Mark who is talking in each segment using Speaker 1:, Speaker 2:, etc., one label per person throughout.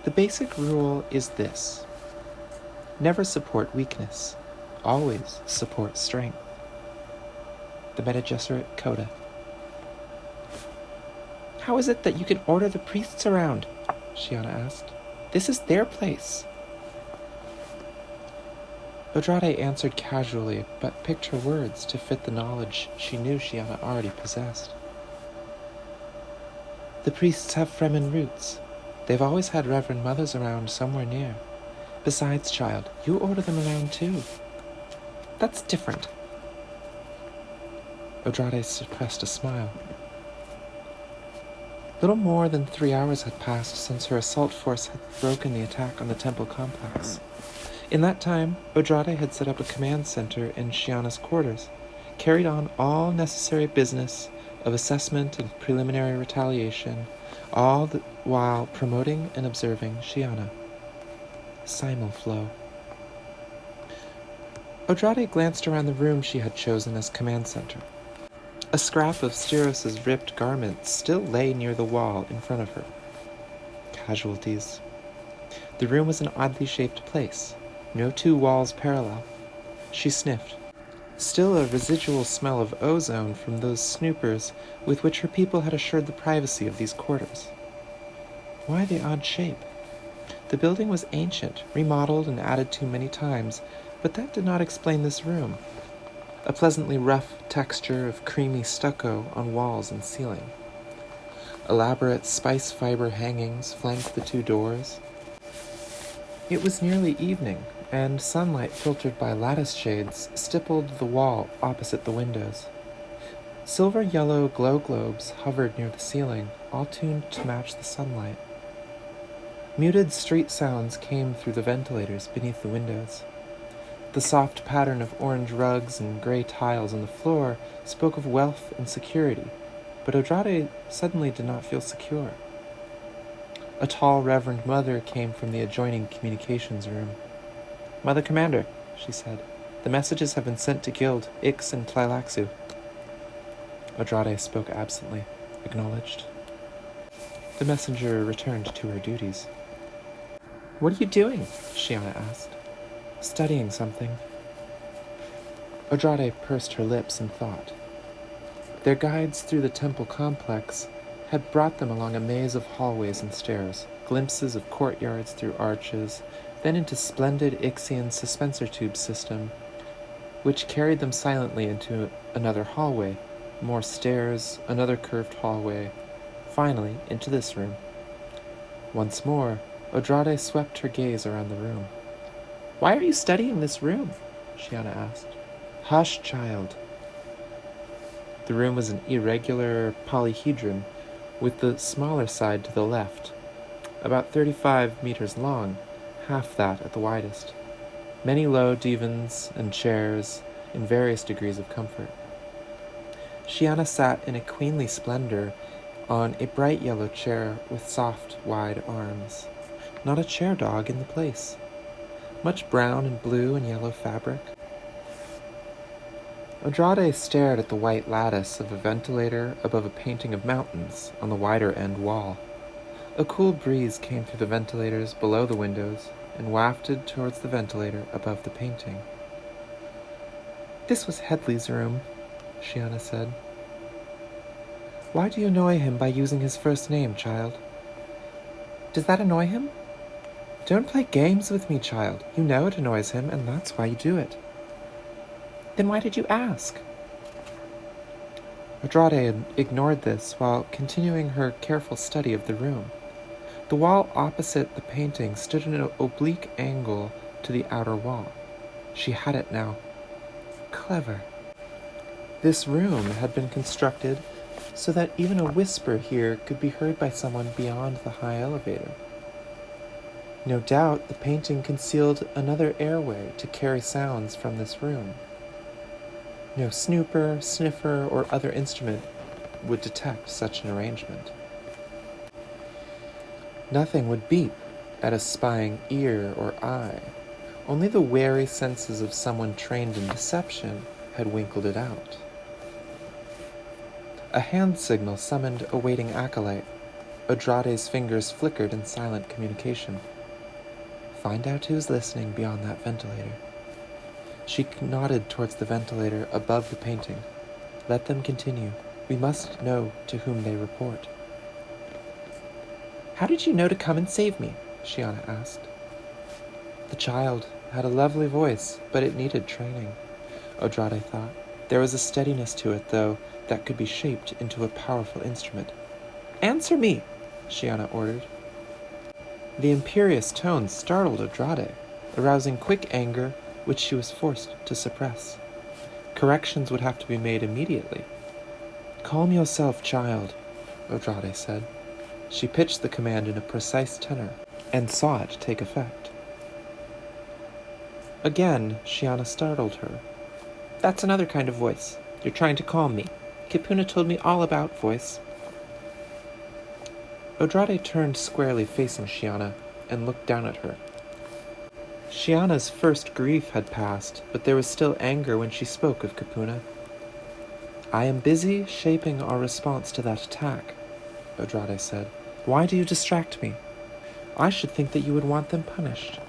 Speaker 1: The basic rule is this: never support weakness, always support strength. The Bene Gesserit Coda. How is it that you can order the priests around? Shiana asked. This is their place. Odrade answered casually, but picked her words to fit the knowledge she knew Shiana already possessed. The priests have Fremen roots. They've always had Reverend Mothers around somewhere near. Besides, child, you order them around too. That's different. Odrade suppressed a smile. Little more than 3 hours had passed since her assault force had broken the attack on the temple complex. In that time, Odrade had set up a command center in Shiana's quarters, carried on all necessary business of assessment and preliminary retaliation, all the while promoting and observing Shiana. Simulflow. Odrade glanced around the room she had chosen as command center. A scrap of Styros's ripped garment still lay near the wall in front of her. Casualties. The room was an oddly shaped place, no two walls parallel. She sniffed. Still a residual smell of ozone from those snoopers with which her people had assured the privacy of these quarters. Why the odd shape? The building was ancient, remodeled and added to many times, but that did not explain this room. A pleasantly rough texture of creamy stucco on walls and ceiling. Elaborate spice fiber hangings flanked the two doors. It was nearly evening, and sunlight filtered by lattice shades stippled the wall opposite the windows. Silver-yellow glow globes hovered near the ceiling, all tuned to match the sunlight. Muted street sounds came through the ventilators beneath the windows. The soft pattern of orange rugs and gray tiles on the floor spoke of wealth and security, but Odrade suddenly did not feel secure. A tall Reverend Mother came from the adjoining communications room. "Mother Commander," she said, "the messages have been sent to Guild, Ix, and Tleilaxu." Odrade spoke absently, acknowledged. The messenger returned to her duties. "What are you doing?" Shiana asked. "Studying something." Odrade pursed her lips in thought. Their guides through the temple complex had brought them along a maze of hallways and stairs, glimpses of courtyards through arches, then into splendid Ixian suspensor tube system, which carried them silently into another hallway, more stairs, another curved hallway, finally into this room. Once more, Odrade swept her gaze around the room. "Why are you studying this room?" Shiana asked. "Hush, child." The room was an irregular polyhedron, with the smaller side to the left, about 35 meters long, half that at the widest. Many low divans and chairs in various degrees of comfort. Shiana sat in a queenly splendor on a bright yellow chair with soft, wide arms. Not a chair dog in the place. Much brown and blue and yellow fabric. Odrade stared at the white lattice of a ventilator above a painting of mountains on the wider end wall. A cool breeze came through the ventilators below the windows and wafted towards the ventilator above the painting. "This was Headley's room," Shiana said. "Why do you annoy him by using his first name, child?" "Does that annoy him?" "Don't play games with me, child. You know it annoys him, and that's why you do it." "Then why did you ask?" Odrade ignored this while continuing her careful study of the room. The wall opposite the painting stood at an oblique angle to the outer wall. She had it now. Clever. This room had been constructed so that even a whisper here could be heard by someone beyond the high elevator. No doubt the painting concealed another airway to carry sounds from this room. No snooper, sniffer, or other instrument would detect such an arrangement. Nothing would beep at a spying ear or eye. Only the wary senses of someone trained in deception had winkled it out. A hand signal summoned a waiting acolyte. Odrade's fingers flickered in silent communication. Find out who's listening beyond that ventilator. She nodded towards the ventilator above the painting. Let them continue. We must know to whom they report. How did you know to come and save me? Shiana asked. The child had a lovely voice, but it needed training, Odrade thought. There was a steadiness to it, though, that could be shaped into a powerful instrument. Answer me, Shiana ordered. The imperious tone startled Odrade, arousing quick anger, which she was forced to suppress. Corrections would have to be made immediately. Calm yourself, child, Odrade said. She pitched the command in a precise tenor, and saw it take effect. Again, Shiana startled her. That's another kind of voice. You're trying to calm me. Kipuna told me all about voice. Odrade turned squarely facing Shiana and looked down at her. Shiana's first grief had passed, but there was still anger when she spoke of Kipuna. I am busy shaping our response to that attack, Odrade said. Why do you distract me? I should think that you would want them punished.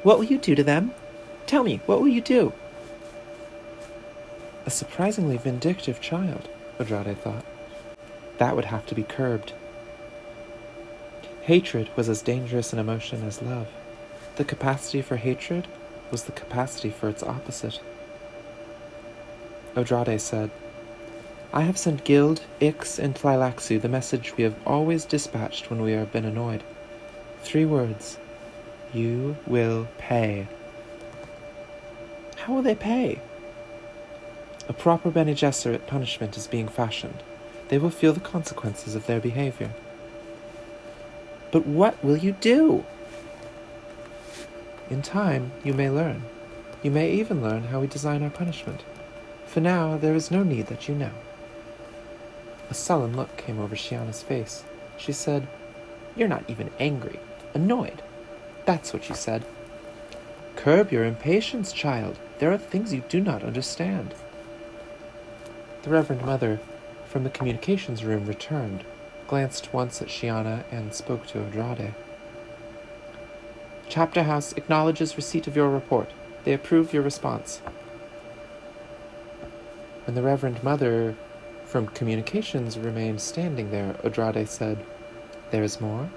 Speaker 1: What will you do to them? Tell me, what will you do? A surprisingly vindictive child, Odrade thought. That would have to be curbed. Hatred was as dangerous an emotion as love. The capacity for hatred was the capacity for its opposite. Odrade said, I have sent Guild, Ix, and Tlilaxu the message we have always dispatched when we have been annoyed. 3 words. You will pay. How will they pay? A proper Bene Gesserit punishment is being fashioned. They will feel the consequences of their behavior. But what will you do? In time, you may learn. You may even learn how we design our punishment. For now, there is no need that you know. A sullen look came over Shiana's face. She said, You're not even angry. Annoyed. That's what you said. Curb your impatience, child. There are things you do not understand. The Reverend Mother from the communications room returned, glanced once at Shiana, and spoke to Odrade. Chapter House acknowledges receipt of your report. They approve your response. When the Reverend Mother from communications remained standing there, Odrade said, There is more?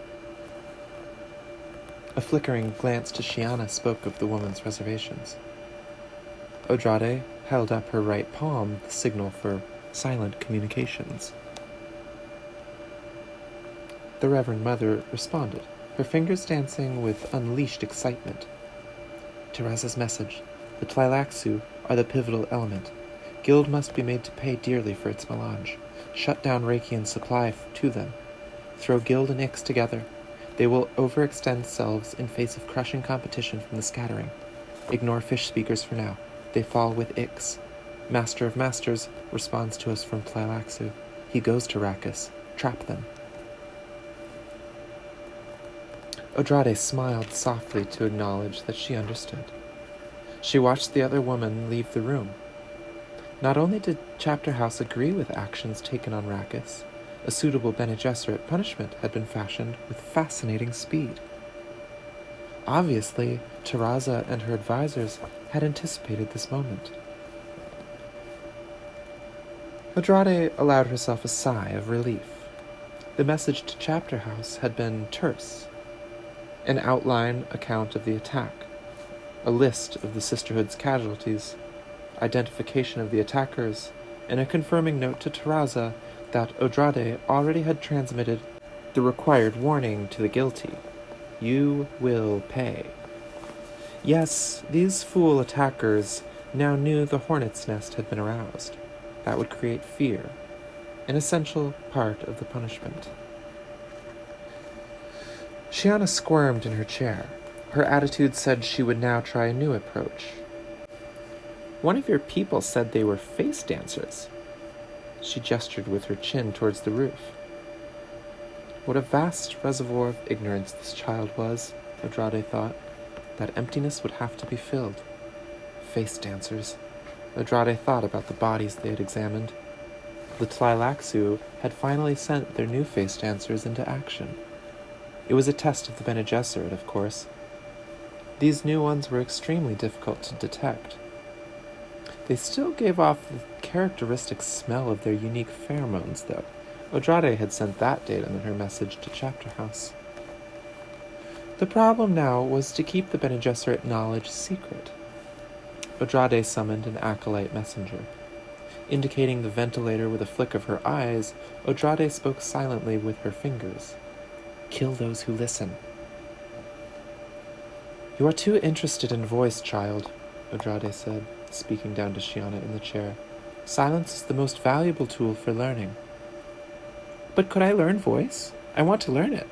Speaker 1: A flickering glance to Shiana spoke of the woman's reservations. Odrade held up her right palm, the signal for silent communications. The Reverend Mother responded, her fingers dancing with unleashed excitement. Teresa's message. The Tlilaxu are the pivotal element. Guild must be made to pay dearly for its melange. Shut down Reikian supply to them. Throw Guild and Ix together. They will overextend selves in face of crushing competition from the scattering. Ignore fish speakers for now. They fall with Ix. Master of Masters responds to us from Tlilaxu. He goes to Rakkus. Trap them. Odrade smiled softly to acknowledge that she understood. She watched the other woman leave the room. Not only did Chapter House agree with actions taken on Rakkus, a suitable Bene Gesserit punishment had been fashioned with fascinating speed. Obviously, Teresa and her advisors had anticipated this moment. Odrade allowed herself a sigh of relief. The message to Chapter House had been terse. An outline account of the attack, a list of the Sisterhood's casualties, identification of the attackers, and a confirming note to Teresa that Odrade already had transmitted the required warning to the guilty. You will pay. Yes, these fool attackers now knew the hornet's nest had been aroused. That would create fear, an essential part of the punishment. Shiana squirmed in her chair. Her attitude said she would now try a new approach. One of your people said they were face dancers. She gestured with her chin towards the roof. What a vast reservoir of ignorance this child was, Odrade thought. That emptiness would have to be filled. Face dancers. Odrade thought about the bodies they had examined. The Tlilaxu had finally sent their new face dancers into action. It was a test of the Bene Gesserit, of course. These new ones were extremely difficult to detect. They still gave off the characteristic smell of their unique pheromones, though. Odrade had sent that data in her message to Chapter House. The problem now was to keep the Bene Gesserit knowledge secret. Odrade summoned an acolyte messenger. Indicating the ventilator with a flick of her eyes, Odrade spoke silently with her fingers. "Kill those who listen." "You are too interested in voice, child," Odrade said, speaking down to Shiana in the chair. "Silence is the most valuable tool for learning." "But could I learn voice? I want to learn it."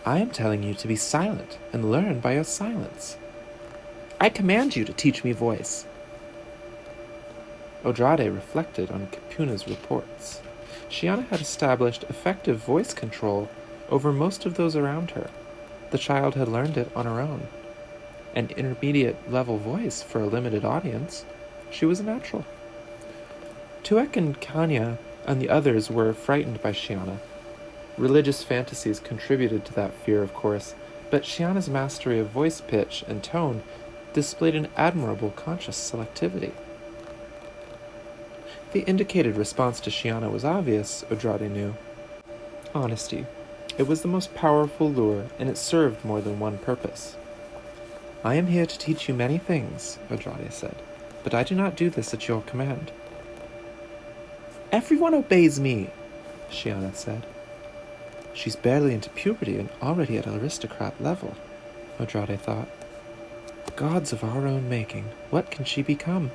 Speaker 1: "I am telling you to be silent and learn by your silence." "I command you to teach me voice." Odrade reflected on Capuna's reports. Shiana had established effective voice control over most of those around her. The child had learned it on her own. An intermediate-level voice for a limited audience. She was a natural. Tuek and Kanya and the others were frightened by Shiana. Religious fantasies contributed to that fear, of course, but Shiana's mastery of voice pitch and tone displayed an admirable conscious selectivity. The indicated response to Shiana was obvious, Odrade knew. Honesty. It was the most powerful lure, and it served more than one purpose. "I am here to teach you many things," Odrade said, "but I do not do this at your command." "Everyone obeys me," Shiana said. "She's barely into puberty and already at aristocrat level," Odrade thought. "Gods of our own making, what can she become?"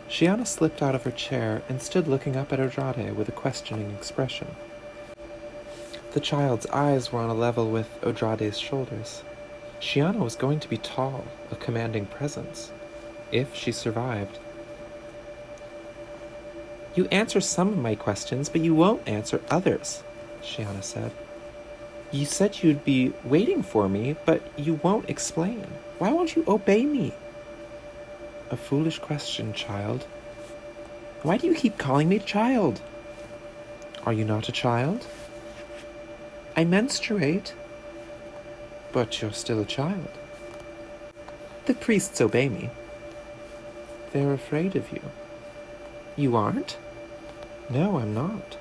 Speaker 1: Shiana slipped out of her chair and stood looking up at Odrade with a questioning expression. The child's eyes were on a level with Odrade's shoulders. Shiana was going to be tall, a commanding presence, if she survived. "You answer some of my questions, but you won't answer others," Shiana said. "You said you'd be waiting for me, but you won't explain. Why won't you obey me?" "A foolish question, child." "Why do you keep calling me child?" "Are you not a child?" "I menstruate." "But you're still a child." "The priests obey me." "They're afraid of you." "You aren't?" "No, I'm not."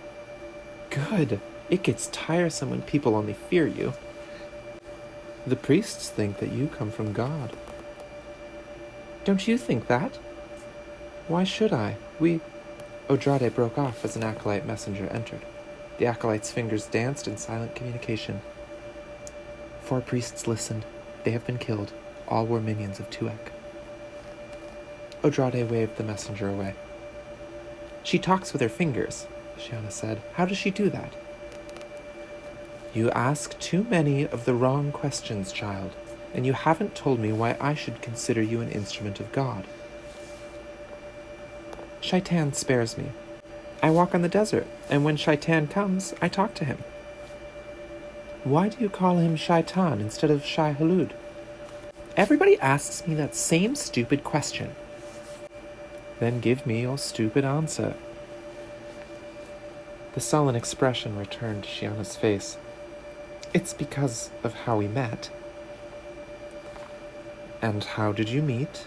Speaker 1: "Good. It gets tiresome when people only fear you." "The priests think that you come from God." "Don't you think that?" "Why should I? Odrade broke off as an acolyte messenger entered. The acolyte's fingers danced in silent communication. 4 priests listened. They have been killed. All were minions of Tuek. Odrade waved the messenger away. "She talks with her fingers," Shiana said. "How does she do that?" "You ask too many of the wrong questions, child, and you haven't told me why I should consider you an instrument of God." "Shaitan spares me. I walk on the desert, and when Shaitan comes, I talk to him." "Why do you call him Shaitan instead of Shai Hulud?" "Everybody asks me that same stupid question." "Then give me your stupid answer." The sullen expression returned to Shiana's face. "It's because of how we met." "And how did you meet?"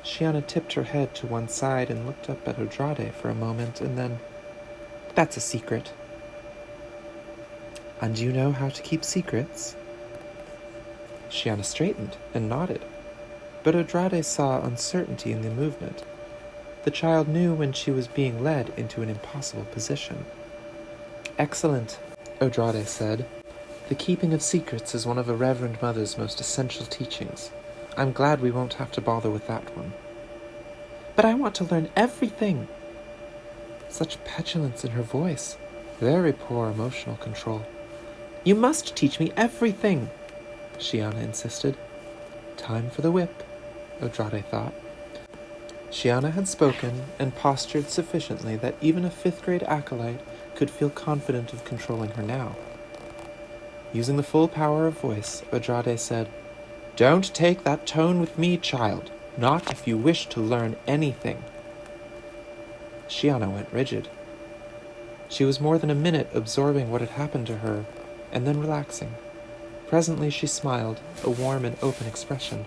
Speaker 1: Shiana tipped her head to one side and looked up at Odrade for a moment, and then, "That's a secret." "And you know how to keep secrets?" Shiana straightened and nodded, but Odrade saw uncertainty in the movement. The child knew when she was being led into an impossible position. "Excellent," Odrade said. "The keeping of secrets is one of a Reverend Mother's most essential teachings. I'm glad we won't have to bother with that one." "But I want to learn everything." Such petulance in her voice. Very poor emotional control. "You must teach me everything," Shiana insisted. Time for the whip, Odrade thought. Shiana had spoken and postured sufficiently that even a 5th-grade acolyte could feel confident of controlling her now. Using the full power of voice, Odrade said, "Don't take that tone with me, child. Not if you wish to learn anything. Shiana went rigid. She was more than a minute absorbing what had happened to her, and then relaxing. Presently she smiled, a warm and open expression.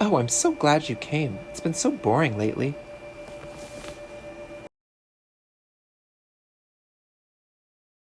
Speaker 1: "Oh, I'm so glad you came. It's been so boring lately.